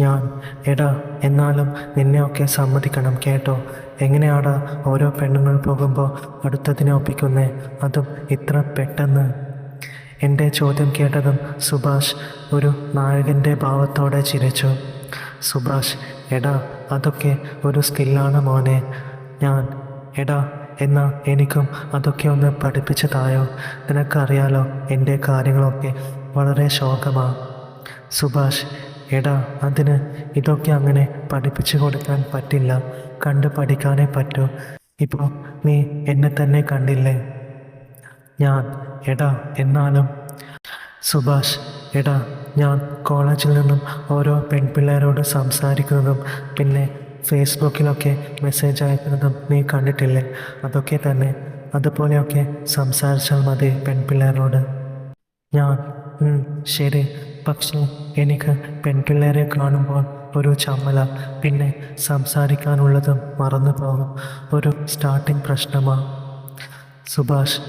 ഞാൻ എടാ എന്നാലും നിന്നെയൊക്കെ സമ്മതിക്കണം കേട്ടോ. എങ്ങനെയാടാ ഓരോ പെണ്ണുങ്ങൾ പോകുമ്പോൾ അടുത്തതിനെ ഒപ്പിക്കുന്നേ, അതും ഇത്ര പെട്ടെന്ന്? എൻ്റെ ചോദ്യം കേട്ടതും സുഭാഷ് ഒരു നായകൻ്റെ ഭാവത്തോടെ ചിരിച്ചു. സുഭാഷ് എടാ അതൊക്കെ ഒരു സ്കില്ലാണ് മോനെ. ഞാൻ എടാ എന്നാ എനിക്കും അതൊക്കെ ഒന്ന് പഠിപ്പിച്ചു തായോ. നിനക്കറിയാലോ എൻ്റെ കാര്യങ്ങളൊക്കെ വളരെ ശോകമാണ്. സുഭാഷ് എടാ അതിന് ഇതൊക്കെ അങ്ങനെ പഠിപ്പിച്ചു കൊടുക്കാൻ പറ്റില്ല, കണ്ട് പഠിക്കാനേ പറ്റൂ. ഇപ്പോൾ നീ എന്നെ തന്നെ കണ്ടില്ലേ. ഞാൻ എടാ എന്നാലും. സുഭാഷ് എടാ ഞാൻ കോളേജിൽ നിന്നും ഓരോ പെൺപിള്ളേരോട് സംസാരിക്കുന്നതും പിന്നെ ഫേസ്ബുക്കിലൊക്കെ മെസ്സേജ് അയക്കുന്നതും നീ കണ്ടിട്ടില്ലേ. അതൊക്കെ തന്നെ, അതുപോലെയൊക്കെ സംസാരിച്ചാൽ മതി പെൺപിള്ളേരോട്. ഞാൻ ശരി, പക്ഷേ എനിക്ക് പെൺപിള്ളേരെ കാണുമ്പോൾ ഒരു ചമ്മല, പിന്നെ സംസാരിക്കാനുള്ളതും മറന്നു പോകും. ഒരു സ്റ്റാർട്ടിങ് പ്രശ്നമാണ്. സുഭാഷ്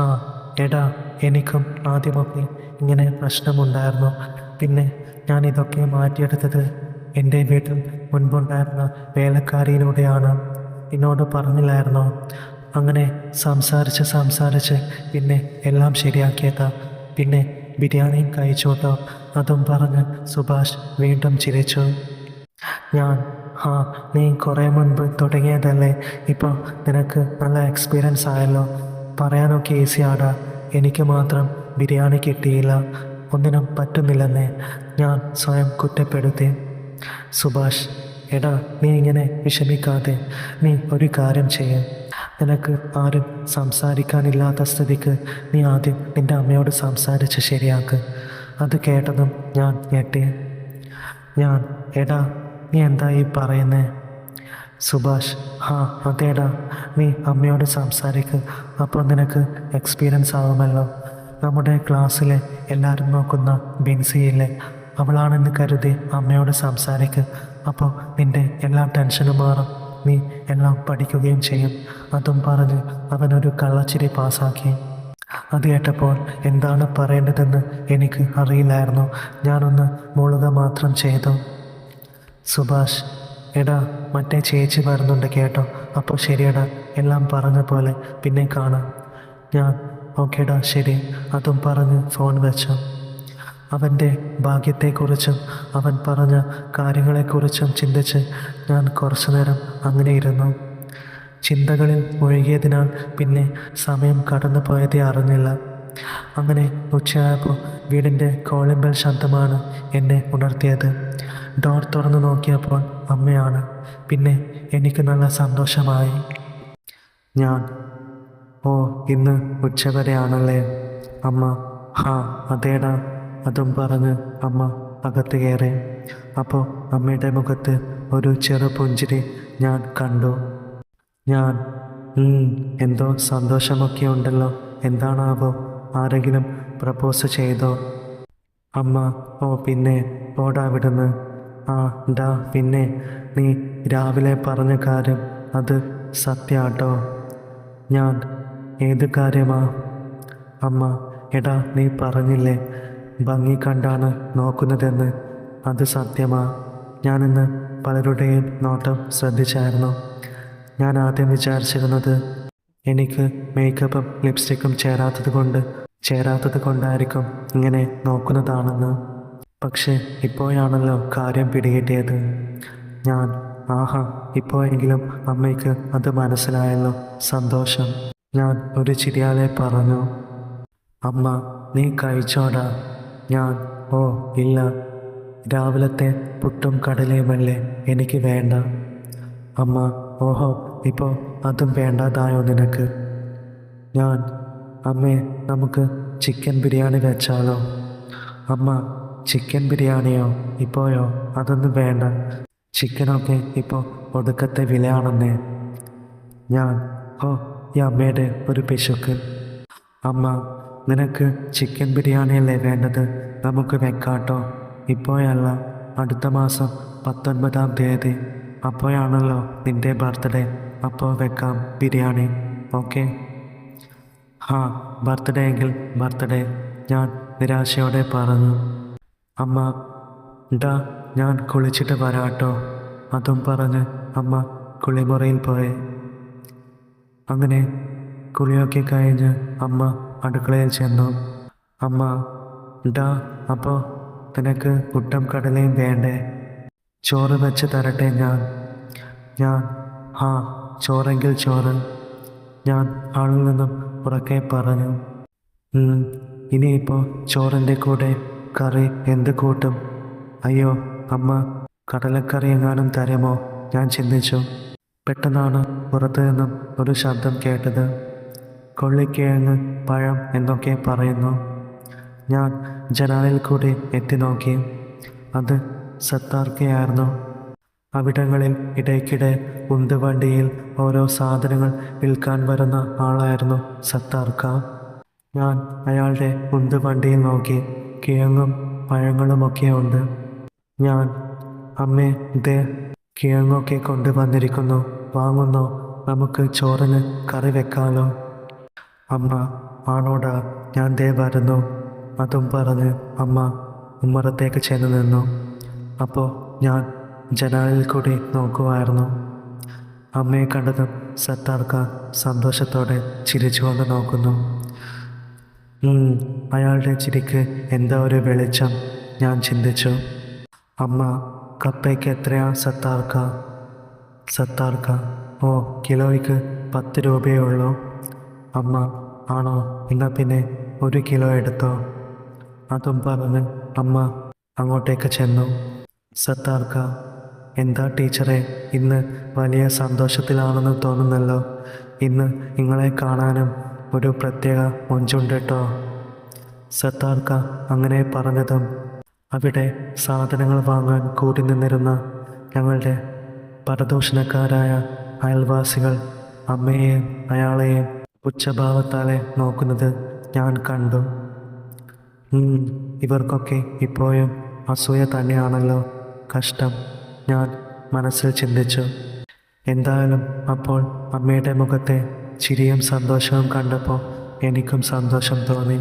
ആ എടാ എനിക്കും ആദ്യമൊക്കെ ഇങ്ങനെ പ്രശ്നമുണ്ടായിരുന്നു. പിന്നെ ഞാൻ ഇതൊക്കെ മാറ്റിയെടുത്തത് എൻ്റെ വീട്ടിൽ മുൻപുണ്ടായിരുന്ന വേലക്കാരിയിലൂടെയാണ്. എന്നോട് പറഞ്ഞില്ലായിരുന്നോ? അങ്ങനെ സംസാരിച്ച് പിന്നെ എല്ലാം ശരിയാക്കിയതാ. പിന്നെ ബിരിയാണിയും കഴിച്ചോട്ടോ, അതും പറഞ്ഞ് സുഭാഷ് വീണ്ടും ചിരിച്ചു. ഞാൻ നീ കുറേ മുൻപ് തുടങ്ങിയതല്ലേ, ഇപ്പോൾ നിനക്ക് നല്ല എക്സ്പീരിയൻസ് ആയല്ലോ. പറയാനൊക്കെ ഈസിയാടാ. എനിക്ക് മാത്രം ബിരിയാണി കിട്ടിയില്ല, ഒന്നിനും പറ്റുന്നില്ലെന്നേ ഞാൻ സ്വയം കുറ്റപ്പെടുത്തി. സുഭാഷ് എടാ നീ ഇങ്ങനെ വിഷമിക്കാതെ, നീ ഒരു കാര്യം ചെയ്യ. നിനക്ക് ആരും സംസാരിക്കാനില്ലാത്ത സ്ഥിതിക്ക് നീ ആദ്യം നിൻ്റെ അമ്മയോട് സംസാരിച്ച് ശരിയാക്ക്. അത് കേട്ടതും ഞാൻ ഞെട്ടി. ഞാൻ എടാ നീ എന്താ ഈ പറയുന്നേ? സുഭാഷ് അതേടാ, നീ അമ്മയോട് സംസാരിക്ക്. അപ്പോൾ നിനക്ക് എക്സ്പീരിയൻസ് ആവുമല്ലോ. നമ്മുടെ ക്ലാസ്സിലെ എല്ലാവരും നോക്കുന്ന ബിൻസിയില്ലേ, അവളാണെന്ന് കരുതി അമ്മയോട് സംസാരിക്ക്. അപ്പോൾ നിൻ്റെ എല്ലാ ടെൻഷനും മാറും, നീ എല്ലാം പഠിക്കുകയും ചെയ്യും. അതും പറഞ്ഞ് അവനൊരു കള്ളച്ചിരി പാസ്സാക്കി. അത് കേട്ടപ്പോൾ എന്താണ് പറയേണ്ടതെന്ന് എനിക്ക് അറിയില്ലായിരുന്നു. ഞാനൊന്ന് മൂളുക മാത്രം ചെയ്തു. സുഭാഷ് എടാ മറ്റേ ചേച്ചി വരുന്നുണ്ട് കേട്ടോ. അപ്പോൾ ശരിയടാ, എല്ലാം പറഞ്ഞ പോലെ പിന്നെ കാണാം. ഞാൻ ഓക്കേടാ ശരി, അതും പറഞ്ഞ് ഫോൺ വെച്ചു. അവൻ്റെ ഭാഗ്യത്തെക്കുറിച്ചും അവൻ പറഞ്ഞ കാര്യങ്ങളെക്കുറിച്ചും ചിന്തിച്ച് ഞാൻ കുറച്ചു നേരം അങ്ങനെ ഇരുന്നു. ചിന്തകളിൽ മുഴുകിയതിനാൽ പിന്നെ സമയം കടന്നു പോയതേ അറിഞ്ഞില്ല. അങ്ങനെ ഉച്ചയായപ്പോൾ വീടിൻ്റെ കോളിംഗ് ബെൽ ശബ്ദമാണ് എന്നെ ഉണർത്തിയത്. ഡോർ തുറന്നു നോക്കിയപ്പോൾ അമ്മയാണ്. പിന്നെ എനിക്ക് നല്ല സന്തോഷമായി. ഞാൻ ഇന്ന് ഉച്ചവരെയാണല്ലേ അമ്മ? അതേടാ, അതും പറഞ്ഞ് അമ്മ അകത്ത് കയറി. അപ്പോൾ അമ്മയുടെ മുഖത്ത് ഒരു ചെറു പുഞ്ചിരി ഞാൻ കണ്ടു. ഞാൻ എന്തോ സന്തോഷമൊക്കെ ഉണ്ടല്ലോ, എന്താണാവോ? ആരെങ്കിലും പ്രപ്പോസ് ചെയ്തോ? അമ്മ പിന്നെ പോടാ വിടുന്ന്. പിന്നെ നീ രാവിലെ പറഞ്ഞ കാര്യം അത് സത്യാട്ടോ. ഞാൻ ഏത് കാര്യമാ? അമ്മ എടാ നീ പറഞ്ഞില്ലേ ഭംഗി കണ്ടാണ് നോക്കുന്നതെന്ന്, അത് സത്യമാ. ഞാനിന്ന് പലരുടെയും നോട്ടം ശ്രദ്ധിച്ചായിരുന്നു. ഞാൻ ആദ്യം വിചാരിച്ചിരുന്നത് എനിക്ക് മേക്കപ്പും ലിപ്സ്റ്റിക്കും ചേരാത്തത് കൊണ്ടായിരിക്കും ഇങ്ങനെ നോക്കുന്നതാണെന്ന്. പക്ഷേ ഇപ്പോഴാണല്ലോ കാര്യം പിടികിട്ടിയത്. ഞാൻ ഇപ്പോഴെങ്കിലും അമ്മയ്ക്ക് അത് മനസ്സിലായല്ലോ, സന്തോഷം. ഞാൻ ഒരു ചിരിയാലെ പറഞ്ഞു. അമ്മ നീ കഴിച്ചോടാ. ഞാൻ ഇല്ല, രാവിലത്തെ പുട്ടും കടലയുമല്ലേ എനിക്ക് വേണ്ട. അമ്മ ഇപ്പോൾ അതും വേണ്ടാതായോ നിനക്ക്? ഞാൻ അമ്മേ നമുക്ക് ചിക്കൻ ബിരിയാണി വെച്ചാലോ? അമ്മ ചിക്കൻ ബിരിയാണിയോ ഇപ്പോഴോ? അതൊന്നും വേണ്ട, ചിക്കനൊക്കെ ഇപ്പോൾ ഒടുക്കത്തെ വിലയാണെന്നേ. ഞാൻ ഈ അമ്മയുടെ ഒരു പിശുക്ക്. അമ്മ നിനക്ക് ചിക്കൻ ബിരിയാണിയല്ലേ വേണ്ടത്? നമുക്ക് വെക്കാട്ടോ. ഇപ്പോഴല്ല, അടുത്ത മാസം 19-ാം തീയതി, അപ്പോഴാണല്ലോ നിൻ്റെ ബർത്ത്ഡേ. അപ്പോൾ വെക്കാം ബിരിയാണി, ഓക്കെ? ബർത്ത്ഡേ എങ്കിൽ ബർത്ത്ഡേ, ഞാൻ നിരാശയോടെ പറഞ്ഞു. അമ്മ ഞാൻ കുളിച്ചിട്ട് വരാട്ടോ. അതും പറഞ്ഞ് അമ്മ കുളിമുറിയിൽ പോയി. അങ്ങനെ കുളിയൊക്കെ കഴിഞ്ഞ് അമ്മ അടുക്കളയിൽ ചെന്നു. അമ്മ, ഡാ, അപ്പോൾ നിനക്ക് പുട്ടും കടലയും വേണ്ടേ? ചോറ് വെച്ച് തരട്ടെ ഞാൻ ആ, ചോറെങ്കിൽ ചോറ്, ഞാൻ ആളിൽ നിന്നും ഉറക്കെ പറഞ്ഞു. ഇനിയിപ്പോൾ ചോറിൻ്റെ കൂടെ കറി എന്ത് കൂട്ടും? അയ്യോ അമ്മ, കടലക്കറി എങ്ങാനും തരുമോ? ഞാൻ ചിന്തിച്ചു. പെട്ടെന്നാണ് പുറത്തു നിന്നും ഒരു ശബ്ദം കേട്ടത്. കൊള്ളിക്കിഴങ്ങ്, പഴം എന്നൊക്കെ പറയുന്നു. ഞാൻ ജനാലയിൽ കൂടി എത്തി നോക്കി. അത് സത്താർക്കയായിരുന്നു. അവിടങ്ങളിൽ ഇടയ്ക്കിടെ ഉന്തുവണ്ടിയിൽ ഓരോ സാധനങ്ങൾ വിൽക്കാൻ വരുന്ന ആളായിരുന്നു സത്താർക്ക. ഞാൻ അയാളുടെ ഉന്തുവണ്ടിയിൽ നോക്കി. കിഴങ്ങും പഴങ്ങളുമൊക്കെ ഉണ്ട്. ഞാൻ, അമ്മേ, ദേ കിഴങ്ങൊക്കെ കൊണ്ടുവന്നിരിക്കുന്നു, വാങ്ങുന്നോ? നമുക്ക് ചോറിന് കറി വെക്കാലോ. അമ്മ, ആണോടാ, ഞാൻ ദേ വരുന്നു. അതും പറഞ്ഞ് അമ്മ ഉമ്മറത്തേക്ക് ചെന്ന് നിന്നു. അപ്പോൾ ഞാൻ ജനാലിൽ കൂടി നോക്കുമായിരുന്നു. അമ്മയെ കണ്ടതും സത്താർക്ക സന്തോഷത്തോടെ ചിരിച്ചുകൊണ്ട് നോക്കുന്നു. അയാളുടെ ചിരിക്ക് എന്താ ഒരു വെളിച്ചം, ഞാൻ ചിന്തിച്ചു. അമ്മ, കപ്പയ്ക്ക് എത്രയാ സത്താർക്ക? ഓ, കിലോയ്ക്ക് 10 രൂപയേ ഉള്ളൂ. അമ്മ, ആണോ? എന്നാൽ പിന്നെ 1 കിലോ എടുത്തോ. അതും പറഞ്ഞ് അമ്മ അങ്ങോട്ടേക്ക് ചെന്നു. സത്താർക്ക, എന്താ ടീച്ചറെ, ഇന്ന് വലിയ സന്തോഷത്തിലാണെന്ന് തോന്നുന്നല്ലോ. ഇന്ന് നിങ്ങളെ കാണാനും ഒരു പ്രത്യേക മൊഞ്ചുണ്ട് കേട്ടോ. സത്താർക്ക അങ്ങനെ പറഞ്ഞതും അവിടെ സാധനങ്ങൾ വാങ്ങാൻ കൂടി നിന്നിരുന്ന ഞങ്ങളുടെ പരദൂഷണക്കാരായ അയൽവാസികൾ അമ്മയെയും അയാളെയും ഉച്ചഭാവത്താലെ നോക്കുന്നത് ഞാൻ കണ്ടു. ഇവർക്കൊക്കെ ഇപ്പോഴും അസൂയ തന്നെയാണല്ലോ, കഷ്ടം, ഞാൻ മനസ്സിൽ ചിന്തിച്ചു. എന്തായാലും അപ്പോൾ അമ്മയുടെ മുഖത്തെ ചിരിയും സന്തോഷവും കണ്ടപ്പോൾ എനിക്കും സന്തോഷം തോന്നി.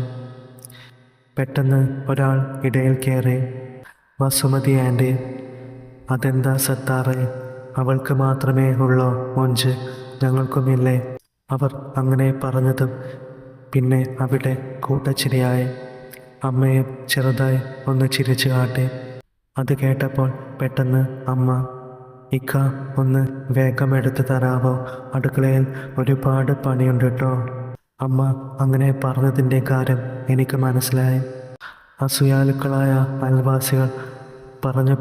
പെട്ടെന്ന് ഒരാൾ ഇടയിൽ കയറി. വസുമതി ആൻറ്റി. അതെന്താ സത്താറേ, അവൾക്ക് മാത്രമേ ഉള്ളോ മൊഞ്ച്, ഞങ്ങൾക്കുമില്ലേ? അവർ അങ്ങനെ പറഞ്ഞതും പിന്നെ അവിടെ കൂട്ടച്ചിരിയായി. അമ്മയും ചെറുതായി ഒന്ന് ചിരിച്ചു കാട്ടി. അത് കേട്ടപ്പോൾ പെട്ടെന്ന് അമ്മ, ഇക്ക, ഒന്ന് വേഗം എടുത്തു തരാവോ, അടുക്കളയിൽ ഒരുപാട് പണിയുണ്ട് കേട്ടോ. അമ്മ അങ്ങനെ പറഞ്ഞതിൻ്റെ കാര്യം എനിക്ക് മനസ്സിലായി. അസൂയാലുക്കളായ അയൽവാസികൾ പറഞ്ഞ്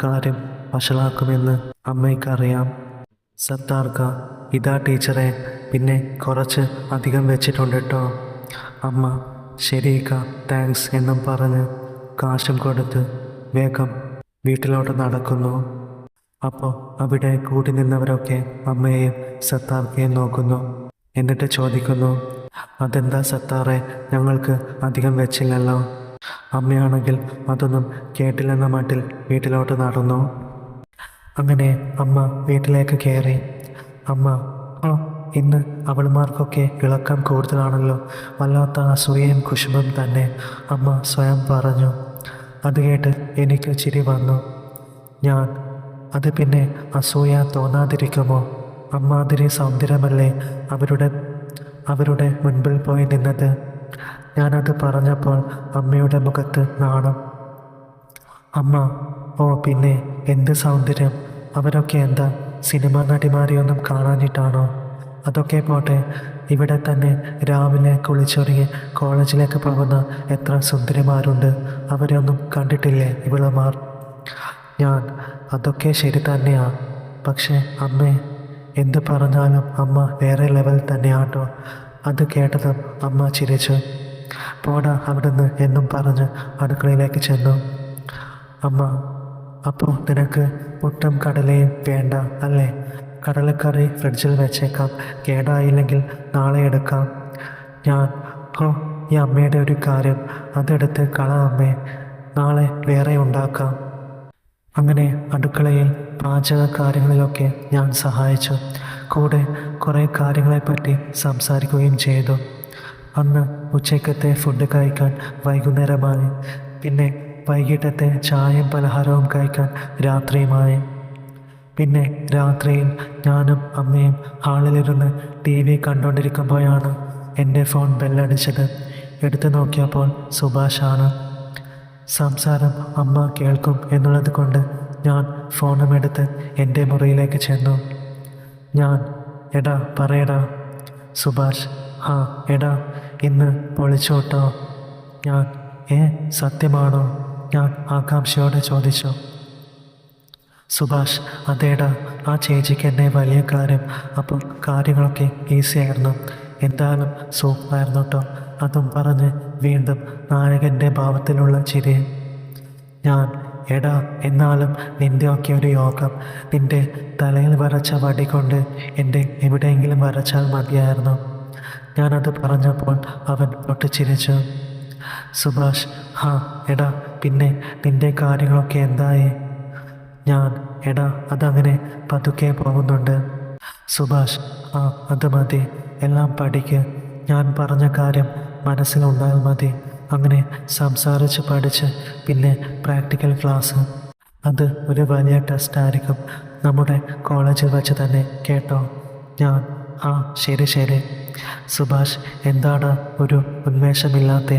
കാര്യം വഷളാക്കുമെന്ന് അമ്മയ്ക്കറിയാം. സത്താർക്ക, ഇതാ ടീച്ചറെ, പിന്നെ കുറച്ച് അധികം വെച്ചിട്ടുണ്ട് കേട്ടോ. അമ്മ, ശരിക്ക, താങ്ക്സ് എന്നും പറഞ്ഞ് കാശും കൊടുത്ത് വേഗം വീട്ടിലോട്ട് നടക്കുന്നു. അപ്പോൾ അവിടെ കൂടി നിന്നവരൊക്കെ അമ്മയെയും സത്താർക്കയും നോക്കുന്നു. എന്നിട്ട് ചോദിക്കുന്നു, അതെന്താ സത്താറെ, ഞങ്ങൾക്ക് അധികം വെച്ചില്ലല്ലോ. അമ്മയാണെങ്കിൽ അതൊന്നും കേട്ടില്ലെന്ന മട്ടിൽ വീട്ടിലോട്ട് നടന്നു. അങ്ങനെ അമ്മ വീട്ടിലേക്ക് കയറി. അമ്മ, ഇന്ന് അവൾമാർക്കൊക്കെ ഇളക്കം കൂടുതലാണല്ലോ, വല്ലാത്ത അസൂയയും കുശുമ്പും തന്നെ, അമ്മ സ്വയം പറഞ്ഞു. അത് കേട്ട് എനിക്ക് ചിരി വന്നു. ഞാൻ, അത് പിന്നെ അസൂയ തോന്നാതിരിക്കുമോ? അമ്മാതിരി സൗന്ദര്യമല്ലേ അവരുടെ മുൻപിൽ പോയി നിന്നത്. ഞാനത് പറഞ്ഞപ്പോൾ അമ്മയുടെ മുഖത്ത് നാണം. അമ്മ, ഓ പിന്നെ എന്ത് സൗന്ദര്യം, അവരൊക്കെ എന്താ സിനിമാ നടിമാരെയൊന്നും കാണാനിട്ടാണോ? അതൊക്കെ പോട്ടെ, ഇവിടെ തന്നെ രാവിലെ കുളിച്ചൊരുങ്ങി കോളേജിലേക്ക് പോകുന്ന എത്ര സുന്ദരിമാരുണ്ട്, അവരെയൊന്നും കണ്ടിട്ടില്ലേ ഇവളുമാർ? ഞാൻ, അതൊക്കെ ശരി തന്നെയാ, പക്ഷേ അമ്മേ, എന്ത് പറഞ്ഞാലും അമ്മ വേറെ ലെവൽ തന്നെയാട്ടോ. അത് കേട്ടതും അമ്മ ചിരിച്ചു. പോടാ അവിടുന്ന് എന്നും പറഞ്ഞ് അടുക്കളയിലേക്ക് ചെന്നു. അമ്മ, അപ്പോൾ നിനക്ക് പുട്ടും കടലയും വേണ്ട അല്ലേ? കടലക്കറി ഫ്രിഡ്ജിൽ വെച്ചേക്കാം, കേടായില്ലെങ്കിൽ നാളെ എടുക്കാം. ഞാൻ, ഈ അമ്മയുടെ ഒരു കാര്യം, അതെടുത്ത് കള അമ്മേ, നാളെ വേറെ ഉണ്ടാക്കാം. അങ്ങനെ അടുക്കളയിൽ പാചക കാര്യങ്ങളിലൊക്കെ ഞാൻ സഹായിച്ചു. കൂടെ കുറേ കാര്യങ്ങളെപ്പറ്റി സംസാരിക്കുകയും ചെയ്തു. അന്ന് ഉച്ചയ്ക്കത്തെ ഫുഡ് കഴിക്കാൻ വൈകുന്നേരമായി. പിന്നെ വൈകിട്ടത്തെ ചായയും പലഹാരവും കഴിക്കാൻ രാത്രിയുമായി. പിന്നെ രാത്രിയിൽ ഞാനും അമ്മയും ഹാളിലിരുന്ന് ടി വി കണ്ടുകൊണ്ടിരിക്കുമ്പോഴാണ് എൻ്റെ ഫോൺ ബെല്ലടിച്ചത്. എടുത്തു നോക്കിയപ്പോൾ സുഭാഷാണ്. സംസാരം അമ്മ കേൾക്കും എന്നുള്ളത് കൊണ്ട് ഞാൻ ഫോണും എടുത്ത് എൻ്റെ മുറിയിലേക്ക് ചെന്നു. ഞാൻ എടാ പറയടാ. സുഭാഷ് ആ എടാ ഇന്ന് പൊളിച്ചോട്ടോ. ഞാൻ സത്യമാണോ? ഞാൻ ആകാംക്ഷയോടെ ചോദിച്ചു. സുഭാഷ് അതേടാ, ആ ചേച്ചിക്ക് എന്നെ വലിയ കാര്യം. അപ്പോൾ കാര്യങ്ങളൊക്കെ ഈസി ആയിരുന്നു. എന്തായാലും സൂപ്പറായിരുന്നു കേട്ടോ. അതും പറഞ്ഞ് വീണ്ടും നായകൻ്റെ ഭാവത്തിലുള്ള ചിരി. ഞാൻ എടാ എന്നാലും നിൻ്റെയൊക്കെ ഒരു യോഗം. നിൻ്റെ തലയിൽ വരച്ച വടി കൊണ്ട് എൻ്റെ എവിടെയെങ്കിലും വരച്ചാൽ മതിയായിരുന്നു. ഞാനത് പറഞ്ഞപ്പോൾ അവൻ പൊട്ടിച്ചിരിച്ചു. സുഭാഷ് ഹാ എടാ പിന്നെ നിൻ്റെ കാര്യങ്ങളൊക്കെ എന്തായി? ഞാൻ എടാ അതങ്ങനെ പതുക്കെ പോകുന്നുണ്ട്. സുഭാഷ് ആ അത് മതി, എല്ലാം പഠിക്ക്. ഞാൻ പറഞ്ഞ കാര്യം മനസ്സിലുണ്ടായാൽ മതി. അങ്ങനെ സംസാരിച്ച് പഠിച്ച് പിന്നെ പ്രാക്ടിക്കൽ ക്ലാസ്. അത് ഒരു വലിയ ടെസ്റ്റ് ആയിരിക്കും, നമ്മുടെ കോളേജിൽ വെച്ച് തന്നെ കേട്ടോ. ഞാൻ ആ ശരി ശരി. സുഭാഷ് എന്താണ് ഒരു ഉന്മേഷമില്ലാത്ത?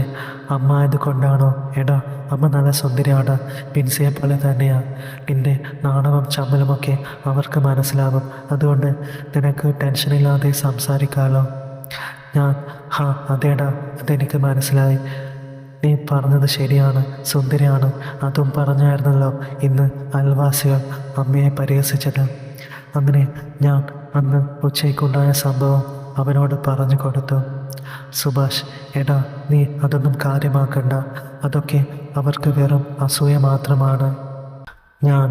അമ്മ ആയതുകൊണ്ടാണോ? എടാ അമ്മ നല്ല സുന്ദരിയാണ്, പിൻസിയെ പോലെ തന്നെയാ. നിൻ്റെ നാണവും ചമ്മലുമൊക്കെ അവർക്ക് മനസ്സിലാകും. അതുകൊണ്ട് നിനക്ക് ടെൻഷനില്ലാതെ സംസാരിക്കാമല്ലോ. ഞാൻ ഹാ അതേടാ, അതെനിക്ക് മനസ്സിലായി. നീ പറഞ്ഞത് ശരിയാണ്, സുന്ദരിയാണ്. അതും പറഞ്ഞായിരുന്നല്ലോ ഇന്ന് അയൽവാസികൾ അമ്മയെ പരിഹസിച്ചത്. അങ്ങനെ ഞാൻ അന്ന് ഉച്ചയ്ക്കുണ്ടായ സംഭവം അവനോട് പറഞ്ഞു കൊടുത്തു. സുഭാഷ് എടാ നീ അതൊന്നും കാര്യമാക്കണ്ട, അതൊക്കെ അവർക്ക് വെറും അസൂയ മാത്രമാണ്. ഞാൻ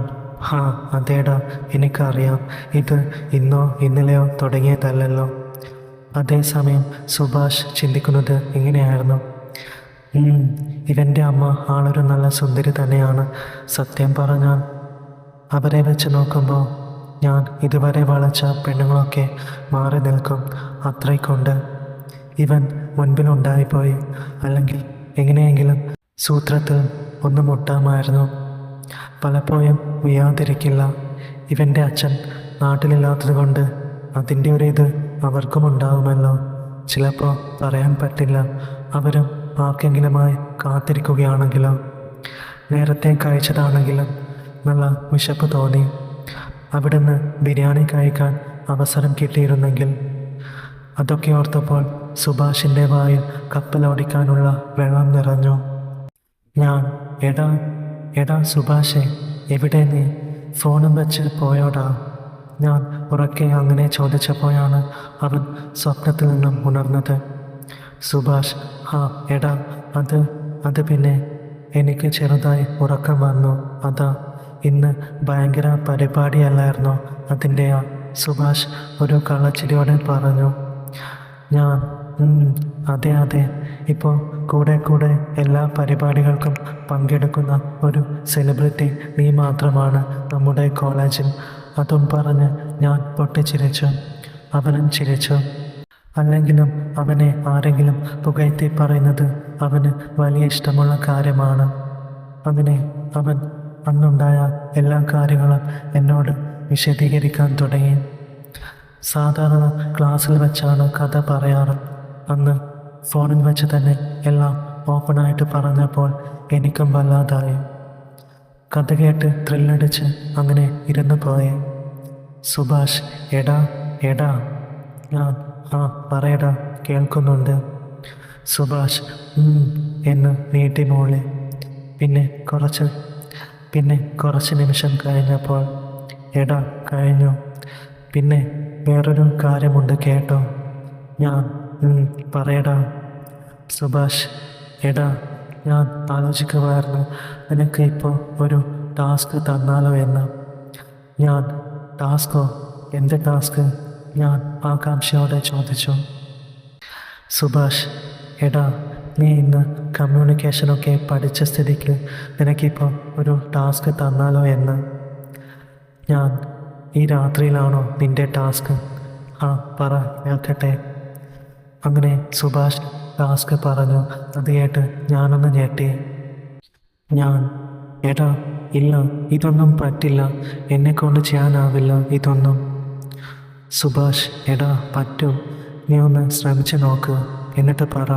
ഹാ അതേടാ എനിക്കറിയാം, ഇത് ഇന്നോ ഇന്നലെയോ തുടങ്ങിയതല്ലല്ലോ. അതേസമയം സുഭാഷ് ചിന്തിക്കുന്നത് ഇങ്ങനെയായിരുന്നു. ഇവൻ്റെ അമ്മ ആളൊരു നല്ല സുന്ദരി തന്നെയാണ്. സത്യം പറഞ്ഞാൽ അവരെ വെച്ച് നോക്കുമ്പോൾ ഞാൻ ഇതുവരെ വളച്ച പെണ്ണുങ്ങളൊക്കെ മാറി നിൽക്കും. അത്രയ്ക്കൊണ്ട് ഇവൻ മുൻപിലുണ്ടായിപ്പോയി. അല്ലെങ്കിൽ എങ്ങനെയെങ്കിലും സൂത്രത്തിൽ ഒന്ന് മുട്ടാമായിരുന്നു. പലപ്പോഴും വീയാതിരിക്കില്ല. ഇവൻ്റെ അച്ഛൻ നാട്ടിലില്ലാത്തത് കൊണ്ട് അതിൻ്റെ ഒരു ഇത് അവർക്കും ഉണ്ടാവുമല്ലോ. ചിലപ്പോൾ പറയാൻ പറ്റില്ല. അവരും ആർക്കെങ്കിലുമായി കാത്തിരിക്കുകയാണെങ്കിലോ. നേരത്തെ കഴിച്ചതാണെങ്കിലും നല്ല വിശപ്പ് തോന്നി. അവിടുന്ന് ബിരിയാണി കഴിക്കാൻ അവസരം കിട്ടിയിരുന്നെങ്കിൽ. അതൊക്കെ ഓർത്തപ്പോൾ സുഭാഷിൻ്റെ വായിൽ കപ്പലോടിക്കാനുള്ള വെള്ളം നിറഞ്ഞു. ഞാൻ എടാ സുഭാഷേ, എവിടെ നീ? ഫോണും വെച്ച് പോയോടാ? ഞാൻ ഉറക്കെ അങ്ങനെ ചോദിച്ചപ്പോഴാണ് അവൻ സ്വപ്നത്തിൽ നിന്നും ഉണർന്നത്. സുഭാഷ് ആ എടാ അത് പിന്നെ എനിക്ക് ചെറുതായി ഉറക്കം വന്നു. അതാ ഇന്ന് ഭയങ്കര പരിപാടിയല്ലായിരുന്നോ അതിൻ്റെയാ? സുഭാഷ് ഒരു കള്ളച്ചിരിയോടെ പറഞ്ഞു. ഞാൻ അതെ ഇപ്പോൾ കൂടെ എല്ലാ പരിപാടികൾക്കും പങ്കെടുക്കുന്ന ഒരു സെലിബ്രിറ്റി നീ മാത്രമാണ് നമ്മുടെ കോളേജിൽ. അതും പറഞ്ഞ് ഞാൻ പൊട്ടിച്ചിരിച്ചു. അവനും ചിരിച്ചു. അല്ലെങ്കിലും അവനെ ആരെങ്കിലും പുകഴ്ത്തി പറയുന്നത് അവന് വലിയ ഇഷ്ടമുള്ള കാര്യമാണ്. അങ്ങനെ അവൻ അന്നുണ്ടായ എല്ലാ കാര്യങ്ങളും എന്നോട് വിശദീകരിക്കാൻ തുടങ്ങി. സാധാരണ ക്ലാസ്സിൽ വെച്ചാണ് കഥ പറയാറ്. അന്ന് ഫോണിൽ വെച്ച് തന്നെ എല്ലാം ഓപ്പണായിട്ട് പറഞ്ഞപ്പോൾ എനിക്കും വല്ലാതായി. കഥ കേട്ട് ത്രില്ലടിച്ച് അങ്ങനെ ഇരുന്നു പോയി. സുഭാഷ് എടാ. ഞാൻ ആ പറയടാ, കേൾക്കുന്നുണ്ട്. സുഭാഷ് എന്ന് നീട്ടി മൂളി. പിന്നെ കുറച്ച് നിമിഷം കഴിഞ്ഞപ്പോൾ എടാ കഴിഞ്ഞു. പിന്നെ വേറൊരു കാര്യമുണ്ട് കേട്ടോ. ഞാൻ പറയടാ. സുഭാഷ് എടാ ഞാൻ ആലോചിക്കുമായിരുന്നു നിനക്ക് ഇപ്പോൾ ഒരു ടാസ്ക് തന്നാലോ എന്ന്. ഞാൻ ടാസ്കോ? എന്ത് ടാസ്ക്? ഞാൻ ആകാംക്ഷയോടെ ചോദിച്ചു. സുഭാഷ് എടാ നീ ഇന്ന് കമ്മ്യൂണിക്കേഷനൊക്കെ പഠിച്ച സ്ഥിതിക്ക് നിനക്കിപ്പോൾ ഒരു ടാസ്ക് തന്നാലോ എന്ന്. ഞാൻ ഈ രാത്രിയിലാണോ നിൻ്റെ ടാസ്ക്? ആ പറ കേൾക്കട്ടെ. അങ്ങനെ സുഭാഷ് ടാസ്ക് പറഞ്ഞു. അത് കേട്ട് ഞാനൊന്ന് ഞെട്ടി. ഞാൻ എടാ ഇല്ല, ഇതൊന്നും പറ്റില്ല, എന്നെക്കൊണ്ട് ചെയ്യാനാവില്ല ഇതൊന്നും. സുഭാഷ് എടാ പറ്റും, നീ ഒന്ന് ശ്രമിച്ചു നോക്ക്, എന്നിട്ട് പറ.